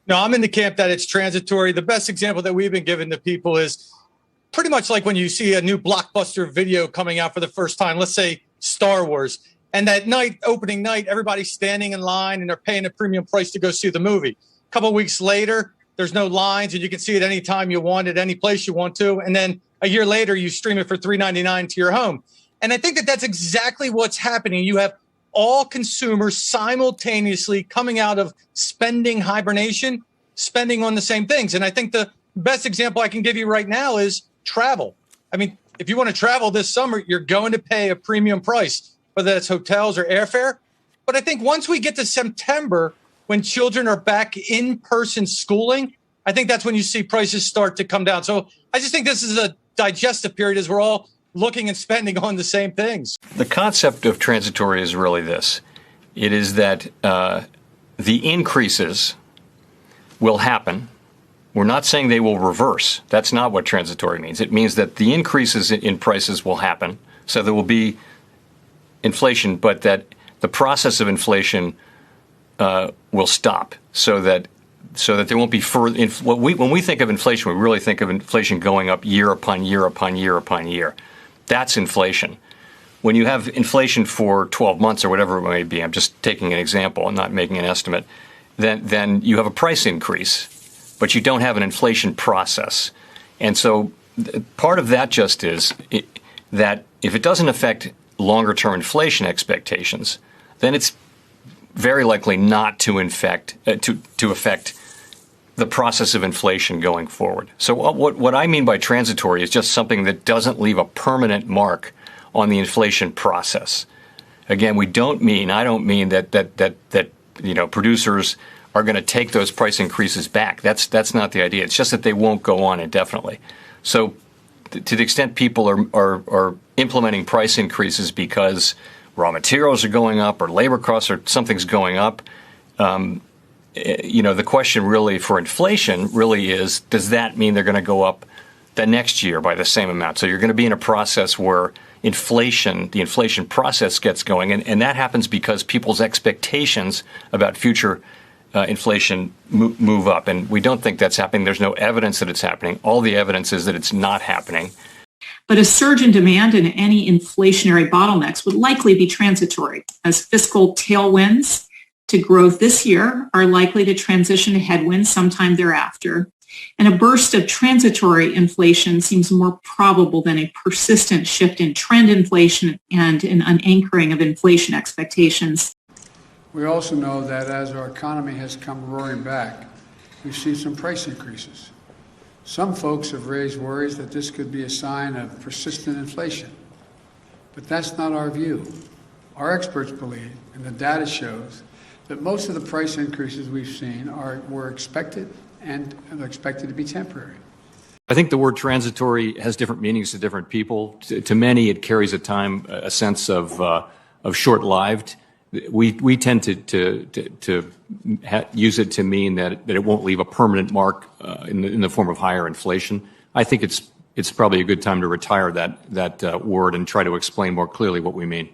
No, I'm in the camp that it's transitory. The best example that we've been given to people is pretty much like when you see a new blockbuster video coming out for the first time, let's say Star Wars, and that night, opening night, everybody's standing in line and they're paying a premium price to go see the movie. A couple of weeks later, there's no lines and you can see it anytime you want, at any place you want to. And then a year later, you stream it for $3.99 to your home. And I think that that's exactly what's happening. You have all consumers simultaneously coming out of spending hibernation, spending on the same things. And I think the best example I can give you right now is travel. I mean, if you want to travel this summer, you're going to pay a premium price, whether that's hotels or airfare. But I think once we get to September, when children are back in person schooling, I think that's when you see prices start to come down. So I just think this is a digestive period as we're all looking and spending on the same things. The concept of transitory is really this. It is that the increases will happen. We're not saying they will reverse. That's not what transitory means. It means that the increases in prices will happen. So there will be inflation, but that the process of inflation will stop so that there won't be further. When we think of inflation, we really think of inflation going up year upon year upon year upon year. That's inflation. When you have inflation for 12 months or whatever it may be, I'm just taking an example, I'm not making an estimate, then you have a price increase, but you don't have an inflation process. And so part of that just is that if it doesn't affect longer-term inflation expectations, then it's very likely not to affect the process of inflation going forward. So what I mean by transitory is just something that doesn't leave a permanent mark on the inflation process. Again, I don't mean that producers are going to take those price increases back. That's not the idea. It's just that they won't go on indefinitely. So to the extent people are implementing price increases because raw materials are going up or labor costs or something's going up, the question really for inflation really is, does that mean they're going to go up the next year by the same amount? So you're going to be in a process where the inflation process gets going, and that happens because people's expectations about future inflation move up. And we don't think that's happening. There's no evidence that it's happening. All the evidence is that it's not happening. But a surge in demand and any inflationary bottlenecks would likely be transitory, as fiscal tailwinds to growth this year are likely to transition to headwinds sometime thereafter. And a burst of transitory inflation seems more probable than a persistent shift in trend inflation and an unanchoring of inflation expectations. We also know that as our economy has come roaring back, we've seen some price increases. Some folks have raised worries that this could be a sign of persistent inflation. But that's not our view. Our experts believe, and the data shows, that most of the price increases we've seen were expected and are expected to be temporary. I think the word transitory has different meanings to different people. To many, it carries a sense of short-lived. We tend to use it to mean that it won't leave a permanent mark in the form of higher inflation. I think it's probably a good time to retire that word and try to explain more clearly what we mean.